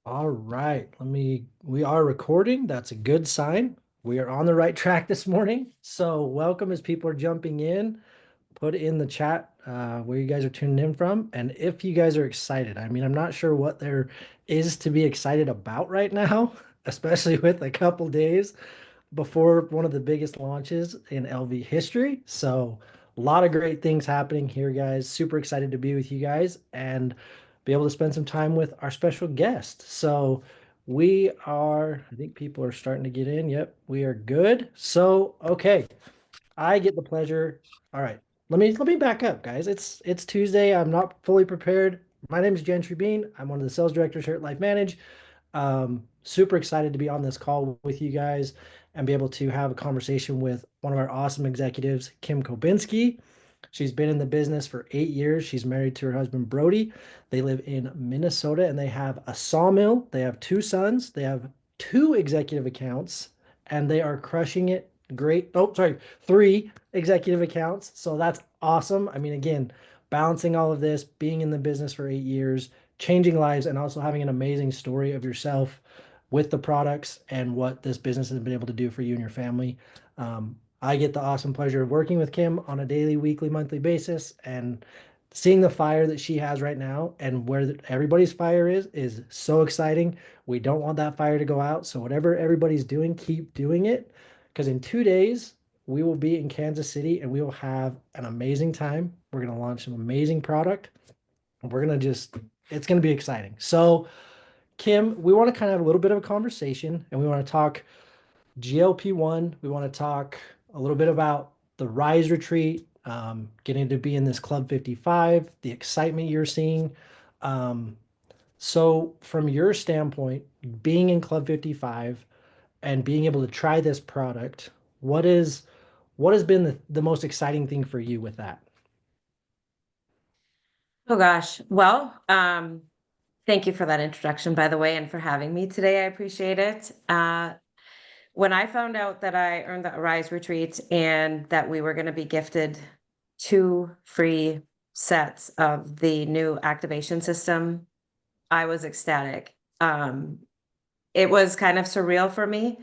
All right, we are recording. That's a good sign. We are on the right track this morning. So, welcome as people are jumping in. Put in the chat where you guys are tuning in from. And if you guys are excited, I mean, I'm not sure what there is to be excited about right now, especially with a couple days before one of the biggest launches in LV history. So, a lot of great things happening here, guys. Super excited to be with you guys and be able to spend some time with our special guest. So, I think people are starting to get in. Yep, we are good. So, okay, I get the pleasure. All right. Let me back up, guys. It's Tuesday. I'm not fully prepared. My name is Gentry Bean. I'm one of the sales directors here at LifeVantage. Super excited to be on this call with you guys and be able to have a conversation with one of our awesome executives, Kim Koebensky. She's been in the business for 8 years. She's married to her husband, Brody. They live in Minnesota and they have a sawmill. They have two sons. They have two executive accounts and they are crushing it. Great. Oh, sorry, three executive accounts. So that's awesome. I mean, again, balancing all of this, being in the business for 8 years, changing lives, and also having an amazing story of yourself with the products and what this business has been able to do for you and your family. I get the awesome pleasure of working with Kim on a daily, weekly, monthly basis, and seeing the fire that she has right now and where everybody's fire is so exciting. We don't want that fire to go out. So whatever everybody's doing, keep doing it. Because in 2 days, we will be in Kansas City and we will have an amazing time. We're going to launch some amazing product. And we're going to just, it's going to be exciting. So, Kim, we want to kind of have a little bit of a conversation and we want to talk GLP-1. We want to talk a little bit about the Rise Retreat, getting to be in this Club 55, the excitement you're seeing. Um, so, from your standpoint, being in Club 55 and being able to try this product, what has been the most exciting thing for you with that? Oh gosh. Well, thank you for that introduction, by the way, and for having me today. I appreciate it. When I found out that I earned the Arise retreat and that we were going to be gifted two free sets of the new activation system, I was ecstatic. It was kind of surreal for me.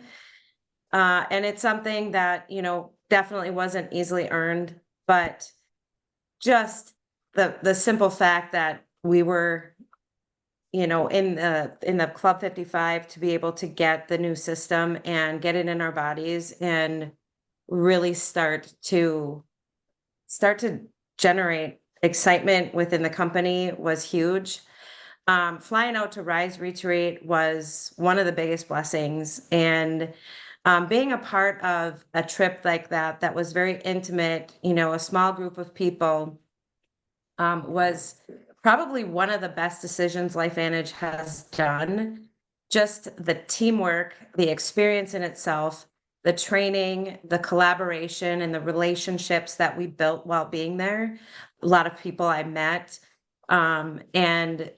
And it's something that, definitely wasn't easily earned, but just the simple fact that we were in the Club 55 to be able to get the new system and get it in our bodies and really start to generate excitement within the company was huge. Flying out to Rise Retreat was one of the biggest blessings, and being a part of a trip like that was very intimate, a small group of people, was probably one of the best decisions LifeVantage has done. Just the teamwork, the experience in itself, the training, the collaboration, and the relationships that we built while being there. A lot of people I met, and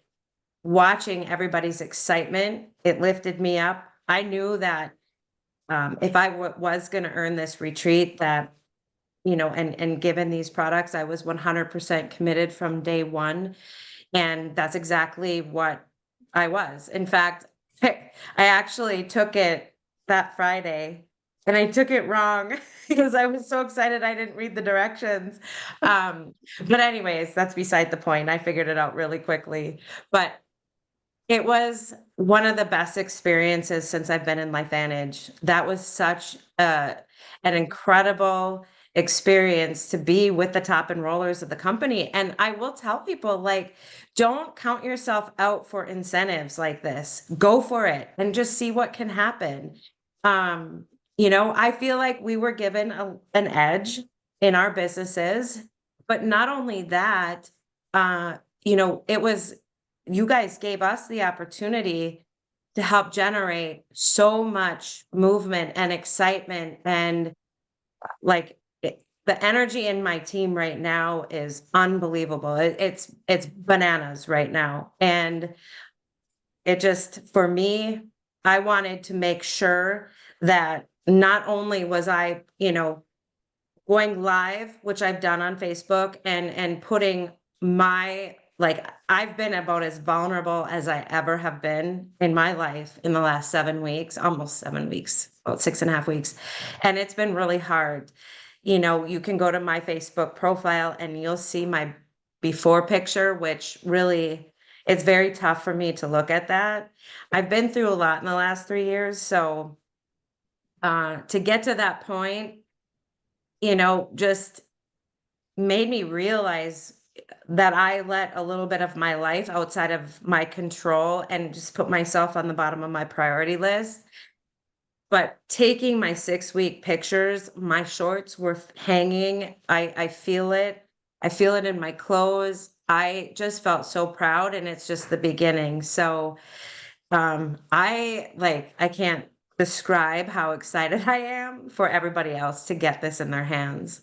watching everybody's excitement, it lifted me up. I knew that if I was going to earn this retreat, that and given these products, I was 100% committed from day one, and that's exactly what I was. In fact, I actually took it that Friday, and I took it wrong because I was so excited I didn't read the directions. But anyways, that's beside the point. I figured it out really quickly, but it was one of the best experiences since I've been in LifeVantage. That was such an incredible experience to be with the top enrollers of the company. And I will tell people, like, don't count yourself out for incentives like this. Go for it and just see what can happen. I feel like we were given an edge in our businesses, but not only that, it was you guys gave us the opportunity to help generate so much movement and excitement, and like the energy in my team right now is unbelievable. It's bananas right now, and it just, for me, I wanted to make sure that not only was I, going live, which I've done on Facebook, and putting my Like, I've been about as vulnerable as I ever have been in my life in the last 7 weeks, almost 7 weeks, about 6.5 weeks. And it's been really hard. You can go to my Facebook profile and you'll see my before picture, which really, it's very tough for me to look at that. I've been through a lot in the last 3 years. So to get to that point, just made me realize that I let a little bit of my life outside of my control and just put myself on the bottom of my priority list. But taking my 6-week pictures, my shorts were hanging. I feel it. I feel it in my clothes. I just felt so proud, and it's just the beginning. So I can't describe how excited I am for everybody else to get this in their hands.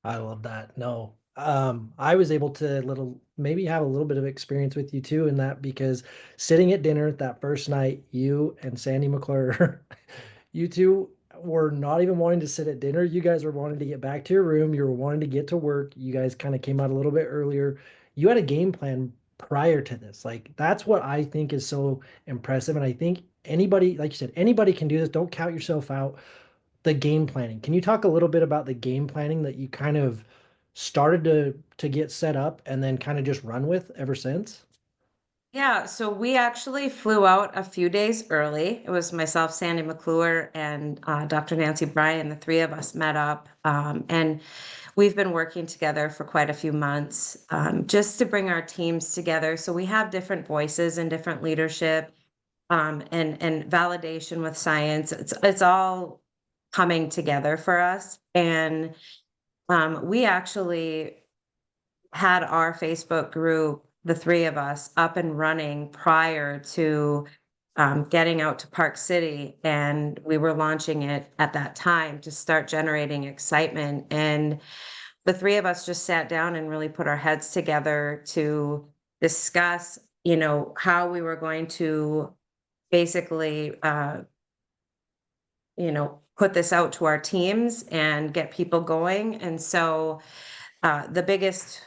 I love that. No. I was able to maybe have a little bit of experience with you too in that because sitting at dinner that first night, you and Sandy McClure, you two were not even wanting to sit at dinner. You guys were wanting to get back to your room. You were wanting to get to work. You guys kind of came out a little bit earlier. You had a game plan prior to this. Like that's what I think is so impressive. And I think anybody, like you said, anybody can do this. Don't count yourself out. The game planning. Can you talk a little bit about the game planning that you kind of started to get set up and then kind of just run with ever since? Yeah, so we actually flew out a few days early. It was myself, Sandy McClure, and Dr. Nancy Bryan. The three of us met up, and we've been working together for quite a few months just to bring our teams together. So we have different voices and different leadership and validation with science. It's all coming together for us, and we actually had our Facebook group, the three of us, up and running prior to getting out to Park City. And we were launching it at that time to start generating excitement. And the three of us just sat down and really put our heads together to discuss, how we were going to basically, put this out to our teams and get people going. And so the biggest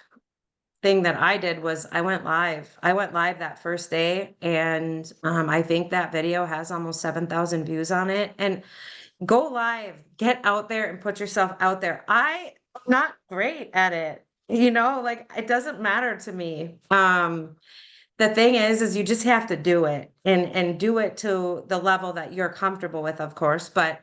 thing that I did was I went live. I went live that first day, and I think that video has almost 7,000 views on it. And go live, get out there and put yourself out there. I'm not great at it, like it doesn't matter to me. The thing is you just have to do it and do it to the level that you're comfortable with, of course. But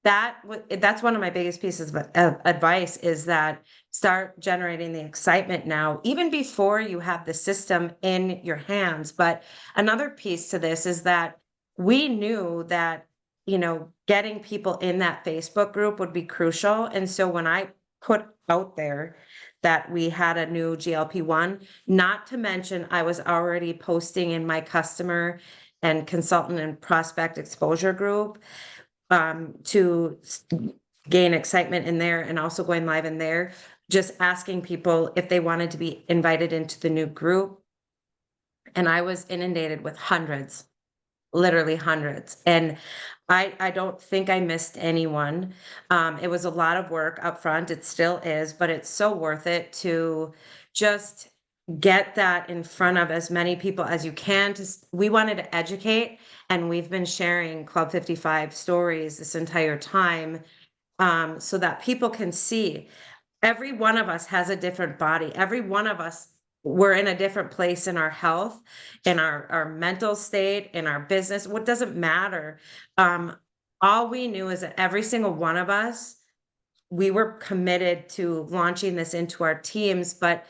that's one of my biggest pieces of advice is that start generating the excitement now, even before you have the system in your hands. But another piece to this is that we knew that, getting people in that Facebook group would be crucial. And so when I put out there that we had a new GLP-1, not to mention I was already posting in my customer and consultant and prospect exposure group to gain excitement in there and also going live in there, just asking people if they wanted to be invited into the new group. And I was inundated with hundreds, literally hundreds. And I don't think I missed anyone. It was a lot of work up front. It still is, but it's so worth it to just get that in front of as many people as you can. We wanted to educate, and we've been sharing Club 55 stories this entire time so that people can see every one of us has a different body. Every one of us, we're in a different place in our health, in our mental state, in our business. What doesn't matter? All we knew is that every single one of us, we were committed to launching this into our teams. But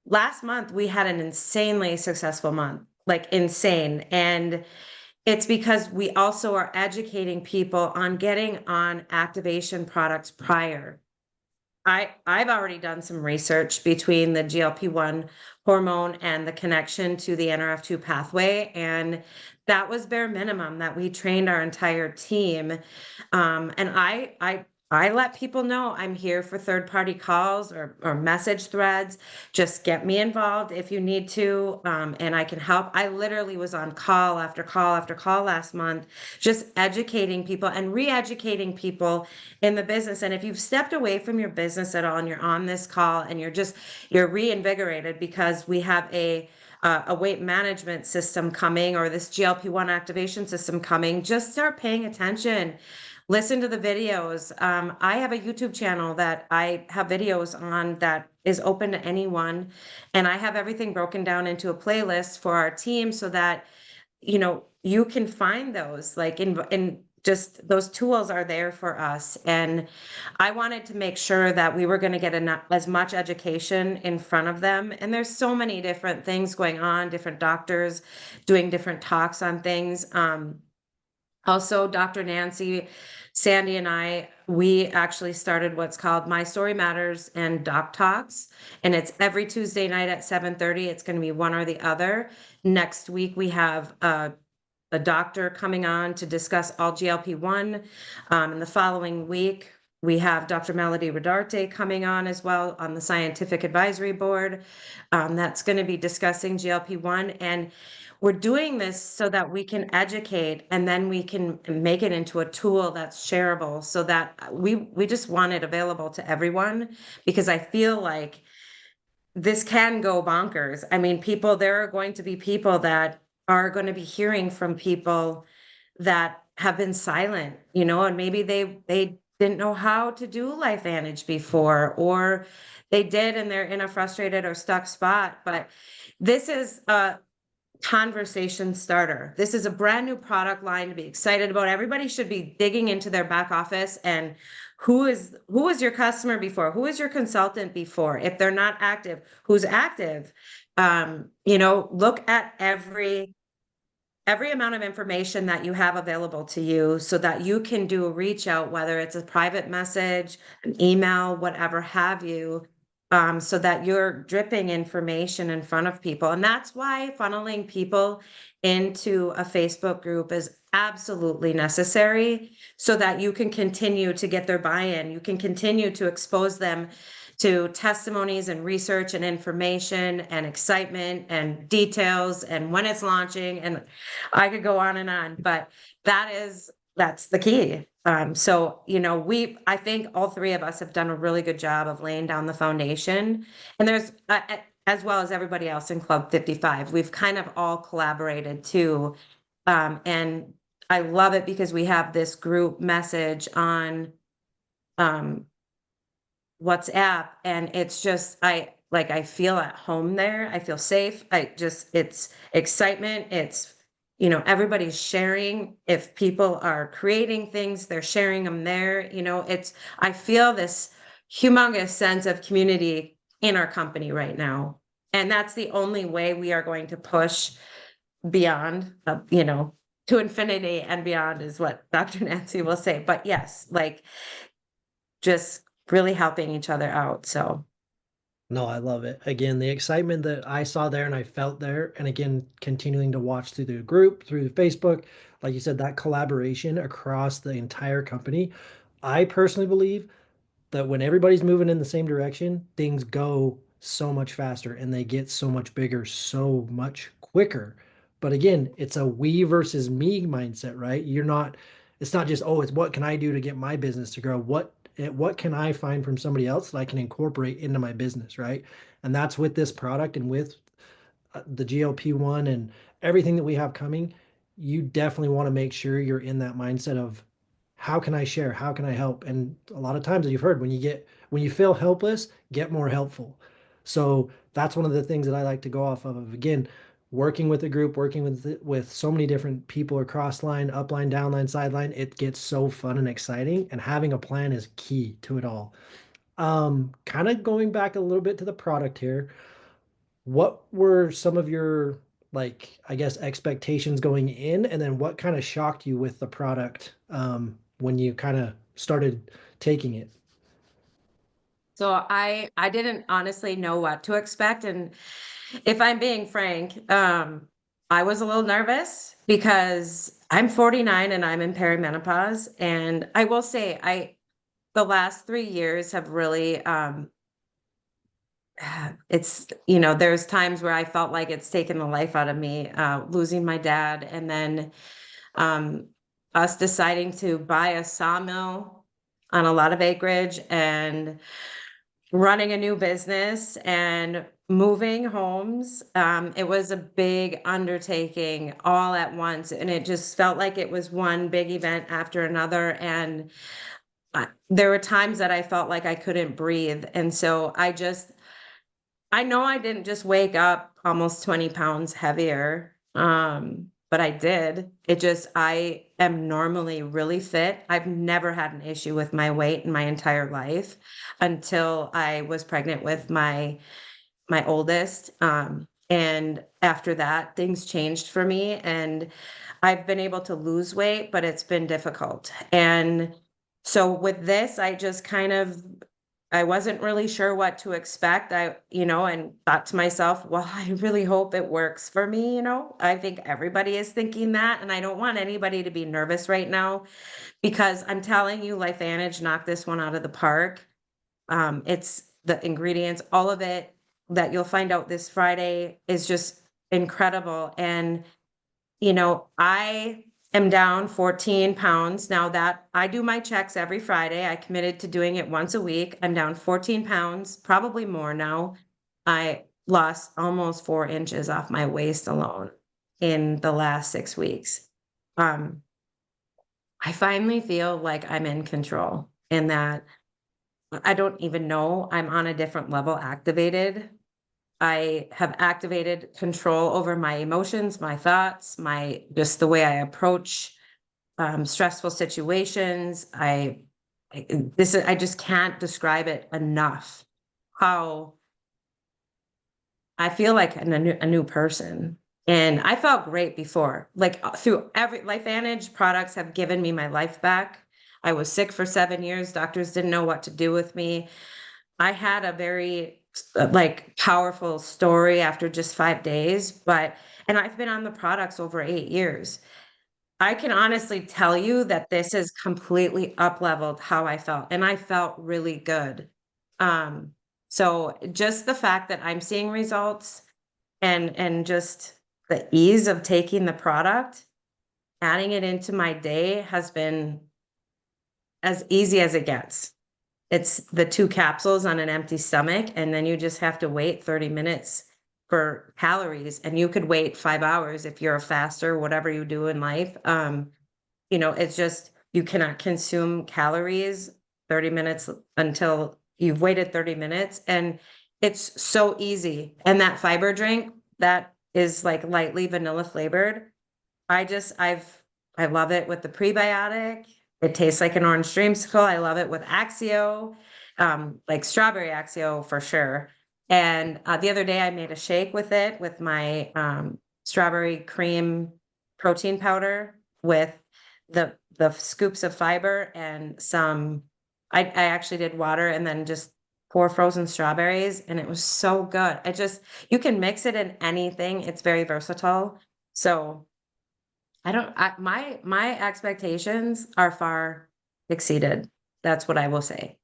last month, we had an insanely successful month, like insane. And it's because we also are educating people on getting on activation products prior. I've already done some research between the GLP-1 hormone and the connection to the NRF2 pathway, and that was bare minimum that we trained our entire team. And I let people know I'm here for third-party calls or message threads. Just get me involved if you need to, and I can help. I literally was on call after call after call last month, just educating people and re-educating people in the business. And if you've stepped away from your business at all and you're on this call and you're reinvigorated because we have a weight management system coming, or this GLP-1 activation system coming, just start paying attention. Listen to the videos. I have a YouTube channel that I have videos on that is open to anyone. And I have everything broken down into a playlist for our team so that, you can find those, like in just those tools are there for us. And I wanted to make sure that we were going to get as much education in front of them. And there's so many different things going on, different doctors doing different talks on things. Also, Dr. Nancy, Sandy, and we actually started what's called My Story Matters and Doc Talks. And it's every Tuesday night at 7:30. It's going to be one or the other. Next week, we have a doctor coming on to discuss all GLP-1. And the following week, we have Dr. Melody Rodarte coming on as well on the scientific advisory board. That's going to be discussing GLP-1. And we're doing this so that we can educate and then we can make it into a tool that's shareable, so that we just want it available to everyone, because I feel like this can go bonkers. I mean, there are going to be people that are going to be hearing from people that have been silent, and maybe they didn't know how to do LifeVantage before, or they did and they're in a frustrated or stuck spot. But this is a conversation starter. This is a brand new product line to be excited about. Everybody should be digging into their back office and who is your customer before? Who is your consultant before? If they're not active, who's active? Look at every amount of information that you have available to you so that you can do a reach out, whether it's a private message, an email, whatever have you, so that you're dripping information in front of people. And that's why funneling people into a Facebook group is absolutely necessary, so that you can continue to get their buy-in. You can continue to expose them to testimonies and research and information and excitement and details and when it's launching. And I could go on, but that's the key. I think all three of us have done a really good job of laying down the foundation, and there's, as well as everybody else in Club 55, we've kind of all collaborated too. And I love it because we have this group message on, um, WhatsApp, and it's just, I feel at home there. I feel safe. It's excitement. It's, everybody's sharing. If people are creating things, they're sharing them there. I feel this humongous sense of community in our company right now. And that's the only way we are going to push beyond, to infinity and beyond, is what Dr. Nancy will say. But yes, like, just really helping each other out. So No, I love it. Again, the excitement that I saw there and I felt there, and again, continuing to watch through the group, through Facebook, like you said, that collaboration across the entire company. I personally believe that when everybody's moving in the same direction, things go so much faster and they get so much bigger, so much quicker. But again, it's a we versus me mindset, right? It's not just, oh, it's what can I do to get my business to grow? What can I find from somebody else that I can incorporate into my business, right? And that's with this product and with the GLP-1 and everything that we have coming. You definitely want to make sure you're in that mindset of how can I share? How can I help? And a lot of times, as you've heard, when you feel helpless, get more helpful. So that's one of the things that I like to go off of. Again, working with a group, working with so many different people across line, upline, downline, sideline, it gets so fun and exciting. And having a plan is key to it all. Kind of going back a little bit to the product here. What were some of your, like, I guess, expectations going in, and then what kind of shocked you with the product when you kind of started taking it? so I didn't honestly know what to expect. And if I'm being frank, I was a little nervous because I'm 49 and I'm in perimenopause. And I will say the last 3 years have really, there's times where I felt like it's taken the life out of me, losing my dad, and then, um, us deciding to buy a sawmill on a lot of acreage, and running a new business and moving homes. It was a big undertaking all at once, and it just felt like it was one big event after another. And there were times that I felt like I couldn't breathe. And so I know I didn't just wake up almost 20 pounds heavier, but I did. I am normally really fit. I've never had an issue with my weight in my entire life until I was pregnant with my oldest. And after that, things changed for me, and I've been able to lose weight, but it's been difficult. And so with this, I wasn't really sure what to expect. And thought to myself, well, I really hope it works for me. I think everybody is thinking that. And I don't want anybody to be nervous right now, because I'm telling you, LifeVantage knocked this one out of the park. It's the ingredients, all of it that you'll find out this Friday is just incredible. And I am down 14 pounds now that I do my checks every Friday. I committed to doing it once a week. I'm down 14 pounds, probably more now. I lost almost 4 inches off my waist alone in the last 6 weeks. Um, I finally feel like I'm in control, and that I don't even know I'm on a different level activated. I have activated control over my emotions, my thoughts, my just the way I approach stressful situations. I just can't describe it enough how I feel like a new person. And I felt great before, like through every LifeVantage products have given me my life back. I was sick for 7 years. Doctors didn't know what to do with me. I had a very like powerful story after just 5 days, and I've been on the products over 8 years. I can honestly tell you that this has completely up leveled how I felt, and I felt really good. Um, so just the fact that I'm seeing results, and just the ease of taking the product, adding it into my day has been as easy as it gets. It's the 2 capsules on an empty stomach, and then you just have to wait 30 minutes for calories, and you could wait 5 hours if you're a faster, whatever you do in life. It's just you cannot consume calories 30 minutes until you've waited 30 minutes, and it's so easy. And that fiber drink that is, like, lightly vanilla flavored, I love it with the prebiotic. It tastes like an orange dreamsicle. I love it with Axio, like strawberry Axio for sure. And the other day I made a shake with it with my strawberry cream protein powder with the scoops of fiber and some. I actually did water and then just pour frozen strawberries, and it was so good. You can mix it in anything. It's very versatile. So I don't I my expectations are far exceeded. That's what I will say.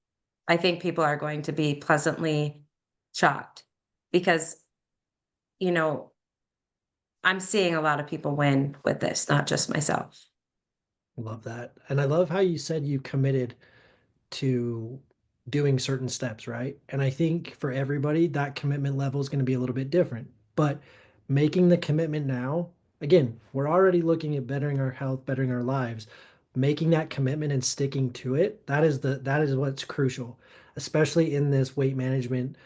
I think people are going to be pleasantly shocked because, you know, I'm seeing a lot of people win with this, not just myself. I love that. And I love how you said you committed to doing certain steps, right? And I think for everybody, that commitment level is going to be a little bit different. But making the commitment now, again, we're already looking at bettering our health, bettering our lives. Making that commitment and sticking to it, that is what's crucial, especially in this weight management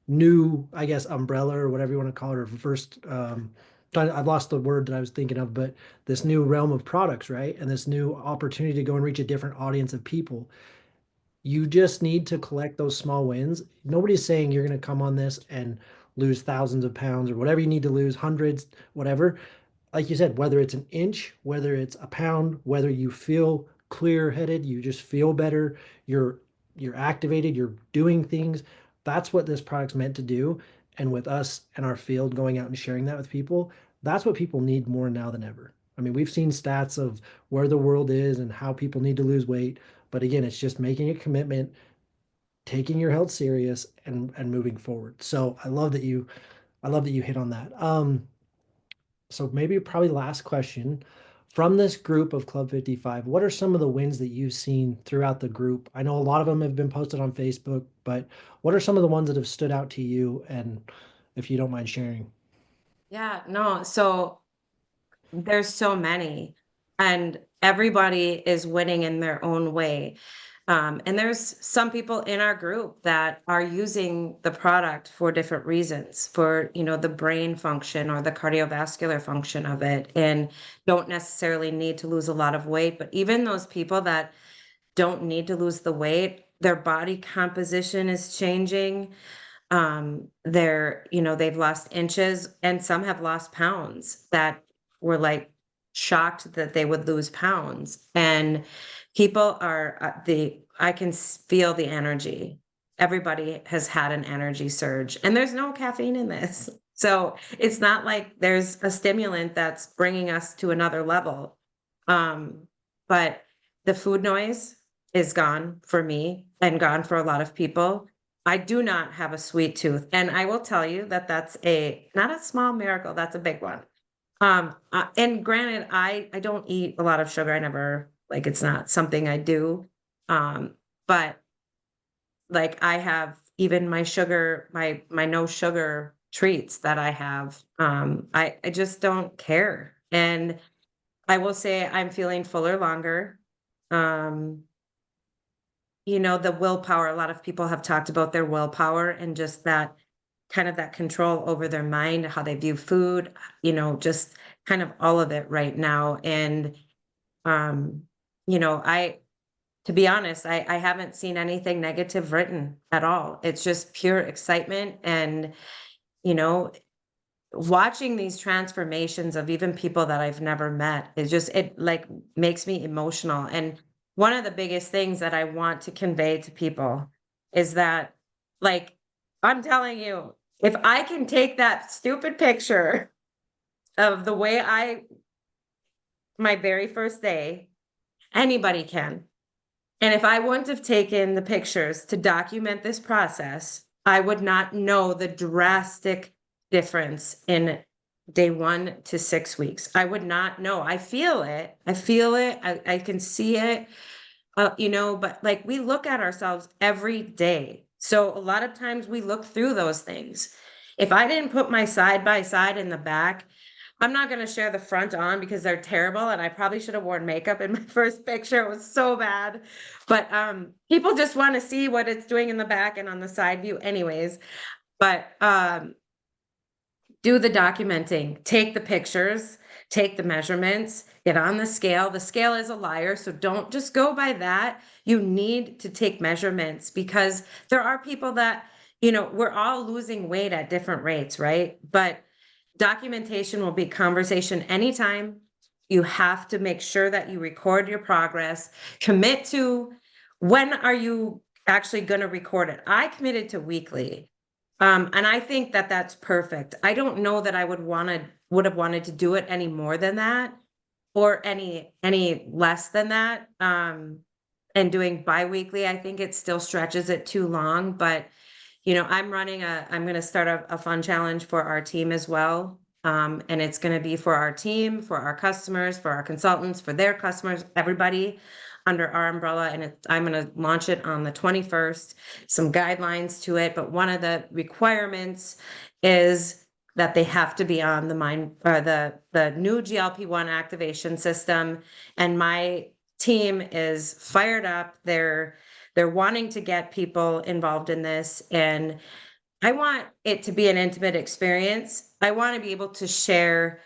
new, I guess, umbrella or whatever you want to call it, or first I've lost the word that I was thinking of, but this new realm of products, right? And this new opportunity to go and reach a different audience of people. You just need to collect those small wins. Nobody's saying you're going to come on this and lose thousands of pounds or whatever you need to lose, hundreds, whatever. Like you said, whether it's an inch, whether it's a pound, whether you feel clear headed, you just feel better, you're you're activated, you're doing things. That's what this product's meant to do. And with us and our field going out and sharing that with people, that's what people need more now than ever. I mean, we've seen stats of where the world is and how people need to lose weight, But again, it's just making a commitment, taking your health serious, and moving forward. So I love that you hit on that. So maybe probably last question. From this group of Club 55, what are some of the wins that you've seen throughout the group? I know a lot of them have been posted on Facebook, but what are some of the ones that have stood out to you? And if you don't mind sharing. Yeah, no, so there's so many, and everybody is winning in their own way. And there's some people in our group that are using the product for different reasons, for, the brain function or the cardiovascular function of it, and don't necessarily need to lose a lot of weight. But even those people that don't need to lose the weight, their body composition is changing. They've lost inches, and some have lost pounds that were like shocked that they would lose pounds. And people are I can feel the energy. Everybody has had an energy surge, and there's no caffeine in this. So it's not like there's a stimulant that's bringing us to another level. But the food noise is gone for me and gone for a lot of people. I do not have a sweet tooth, and I will tell you that that's a not a small miracle, that's a big one. And granted, I don't eat a lot of sugar. I never like it's not something I do. But like I have even my sugar, my no sugar treats that I have. I just don't care. And I will say I'm feeling fuller longer. Um, the willpower, a lot of people have talked about their willpower and just that kind of that control over their mind, how they view food, just kind of all of it right now. And, um, I, to be honest, I haven't seen anything negative written at all. It's just pure excitement. And, you know, watching these transformations of even people that I've never met is just it like makes me emotional. And one of the biggest things that I want to convey to people is that like I'm telling you, if I can take that stupid picture of the way I my very first day, anybody can. And if I wouldn't have taken the pictures to document this process, I would not know the drastic difference in day 1 to 6 weeks. I would not know. I feel it. I feel it. I can see it. But like we look at ourselves every day. So a lot of times we look through those things. If I didn't put my side by side in the back, I'm not going to share the front on because they're terrible. And I probably should have worn makeup in my first picture. It was so bad. But people just want to see what it's doing in the back and on the side view, anyways. But do the documenting, take the pictures, take the measurements, get on the scale. The scale is a liar, so don't just go by that. You need to take measurements because there are people that, we're all losing weight at different rates, right? But documentation will be conversation anytime. You have to make sure that you record your progress, commit to when are you actually going to record it. I committed to weekly. And I think that that's perfect. I don't know that I would have wanted to do it any more than that or any less than that. And doing biweekly, I think it still stretches it too long. But I'm going to start a fun challenge for our team as well. And it's going to be for our team, for our customers, for our consultants, for their customers, everybody under our umbrella. And I'm going to launch it on the 21st, some guidelines to it. But one of the requirements is that they have to be on the new GLP-1 activation system. And my team is fired up. They're wanting to get people involved in this. And I want it to be an intimate experience. I want to be able to share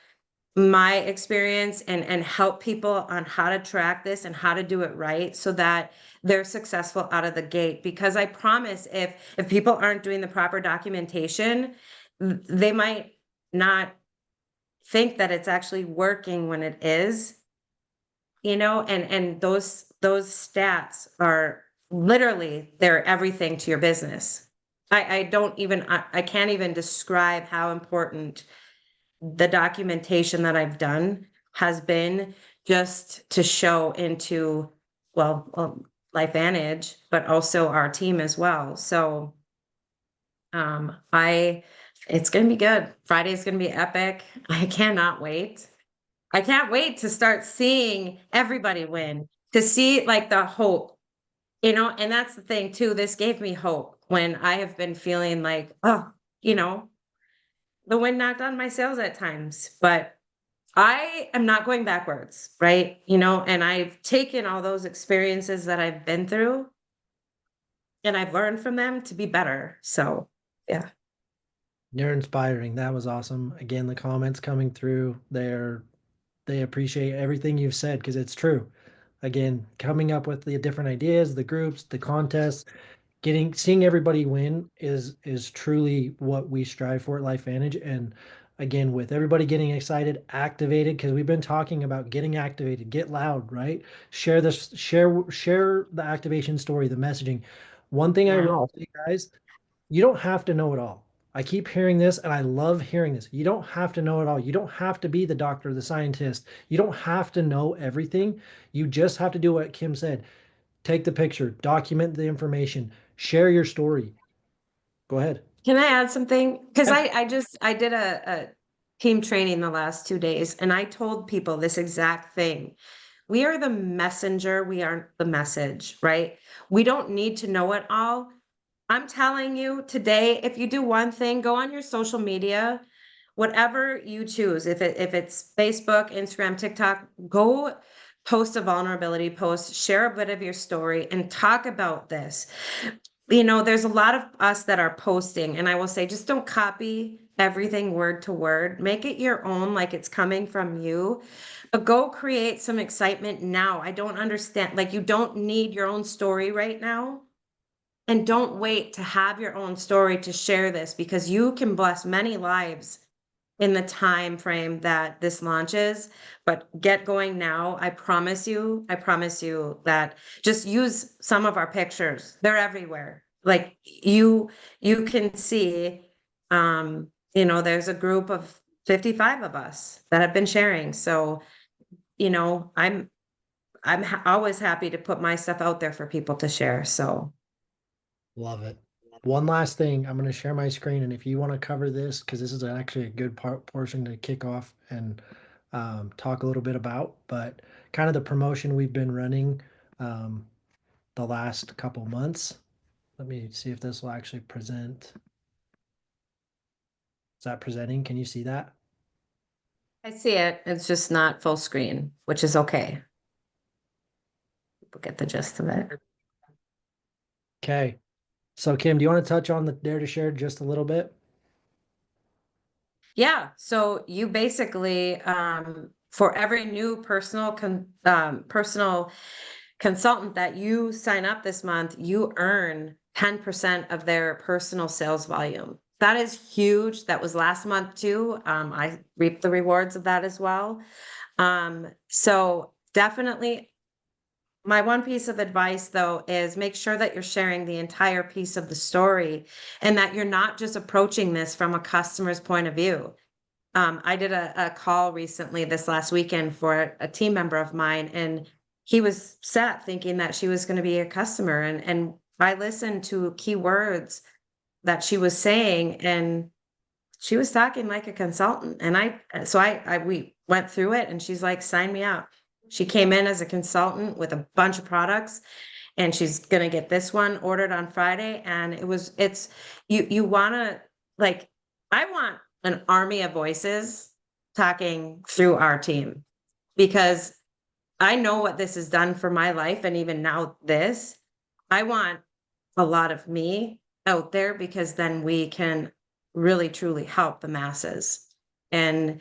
my experience and help people on how to track this and how to do it right so that they're successful out of the gate. Because I promise if people aren't doing the proper documentation, they might not think that it's actually working when it is, and those stats are literally they're everything to your business. I can't even describe how important the documentation that I've done has been just to show into well LifeVantage, but also our team as well. So I it's gonna be good. Friday's gonna be epic. I cannot wait. I can't wait to start seeing everybody win, to see like the hope, and that's the thing too. This gave me hope when I have been feeling like, oh, you know, the wind knocked on my sails at times, but I am not going backwards, right? And I've taken all those experiences that I've been through and I've learned from them to be better. So, yeah. You're inspiring. That was awesome. Again, the comments coming through, they appreciate everything you've said because it's true. Again, coming up with the different ideas, the groups, the contests, seeing everybody win is truly what we strive for at LifeVantage. And again, with everybody getting excited, activated, because we've been talking about getting activated, get loud, right? Share the activation story, the messaging. One thing I will Yeah. say, guys, you don't have to know it all. I keep hearing this and I love hearing this. You don't have to know it all. You don't have to be the doctor, the scientist. You don't have to know everything. You just have to do what Kim said. Take the picture, document the information, share your story. Go ahead. Can I add something? Because Yeah. I did a team training the last 2 days, and I told people this exact thing. We are the messenger, we aren't the message, right? We don't need to know it all. I'm telling you today, if you do one thing, go on your social media, whatever you choose. If it's Facebook, Instagram, TikTok, go post a vulnerability post, share a bit of your story, and talk about this. There's a lot of us that are posting, and I will say, just don't copy everything word to word. Make it your own, like it's coming from you. But go create some excitement now. I don't understand. Like, you don't need your own story right now. And don't wait to have your own story to share this because you can bless many lives in the time frame that this launches. But get going now. I promise you that just use some of our pictures. They're everywhere. Like, you can see, there's a group of 55 of us that have been sharing. So, I'm always happy to put my stuff out there for people to share. So, Love it. One last thing, I'm going to share my screen, and if you want to cover this, because this is actually a good portion to kick off and talk a little bit about, but kind of the promotion we've been running um, the last couple months. Let me see if this will actually present. Is that presenting? Can you see that? I see it. It's just not full screen, which is okay. People get the gist of it. Okay. So Kim, do you want to touch on the Dare to Share just a little bit? Yeah. So you basically, for every new personal consultant that you sign up this month, you earn 10% of their personal sales volume. That is huge. That was last month too. I reaped the rewards of that as well. So definitely, my one piece of advice though is make sure that you're sharing the entire piece of the story and that you're not just approaching this from a customer's point of view. I did a call recently this last weekend for a team member of mine, and he was set thinking that she was going to be a customer. And I listened to key words that she was saying, and she was talking like a consultant. And we went through it, and she's like, sign me up. She came in as a consultant with a bunch of products, and she's going to get this one ordered on Friday. And you want to, like, I want an army of voices talking through our team because I know what this has done for my life. And even now, I want a lot of me out there because then we can really truly help the masses. And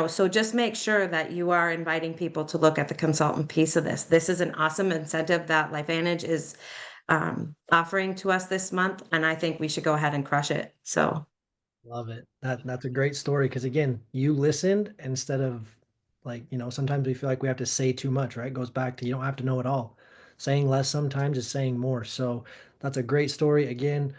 so just make sure that you are inviting people to look at the consultant piece of this. This is an awesome incentive that LifeVantage is offering to us this month, and I think we should go ahead and crush it. So, Love it. That's a great story because again, you listened instead of like, sometimes we feel like we have to say too much, right? It goes back to you don't have to know it all. Saying less sometimes is saying more. So that's a great story. Again,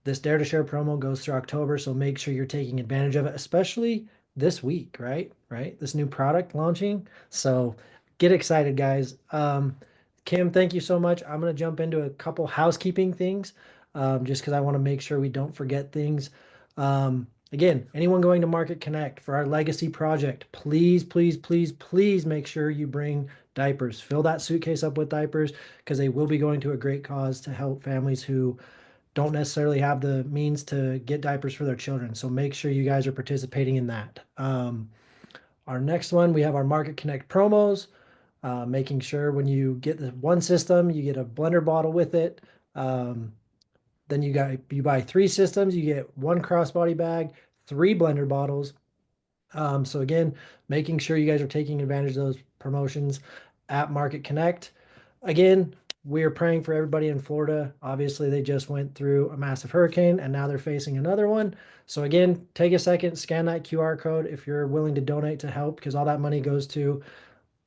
this Dare to Share promo goes through October, so make sure you're taking advantage of it, especially this week, right? Right? This new product launching. So get excited, guys. Kim, thank you so much. I'm going to jump into a couple housekeeping things just because I want to make sure we don't forget things. Again, anyone going to Market Connect for our legacy project, please, please, please, please make sure you bring diapers. Fill that suitcase up with diapers because they will be going to a great cause to help families who don't necessarily have the means to get diapers for their children. So make sure you guys are participating in that. Our next one, we have our Market Connect promos, making sure when you get the one system, you get a blender bottle with it. Um, then you buy three systems, you get one crossbody bag, three blender bottles. So again, making sure you guys are taking advantage of those promotions at Market Connect. Again, we're praying for everybody in Florida. Obviously, they just went through a massive hurricane and now they're facing another one. So again, take a second, scan that QR code if you're willing to donate to help because all that money goes to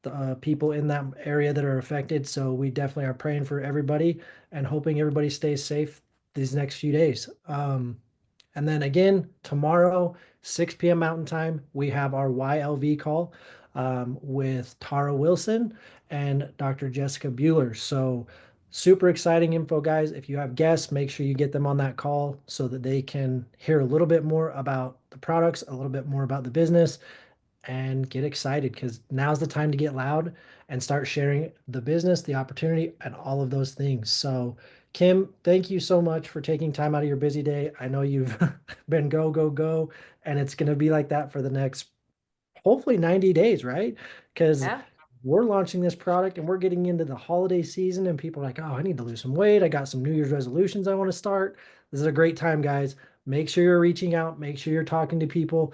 the people in that area that are affected. So we definitely are praying for everybody and hoping everybody stays safe these next few days. And then again, tomorrow, 6 p.m. Mountain Time, we have our YLV call with Tara Wilson and Dr. Jessica Bueller. So super exciting info, guys. If you have guests, make sure you get them on that call so that they can hear a little bit more about the products, a little bit more about the business, and get excited because now's the time to get loud and start sharing the business, the opportunity, and all of those things. So, Kim, thank you so much for taking time out of your busy day. I know you've been go, go, go, and it's going to be like that for the next hopefully 90 days, right? Because Yeah. we're launching this product and we're getting into the holiday season, and people are like, oh, I need to lose some weight. I got some New Year's resolutions I want to start. This is a great time, guys. Make sure you're reaching out, make sure you're talking to people.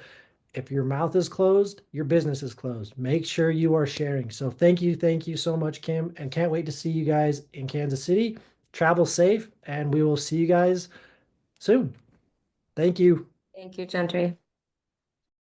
If your mouth is closed, your business is closed. Make sure you are sharing. So thank you so much, Kim, and can't wait to see you guys in Kansas City. Travel safe, and we will see you guys soon. Thank you. Thank you, Gentry.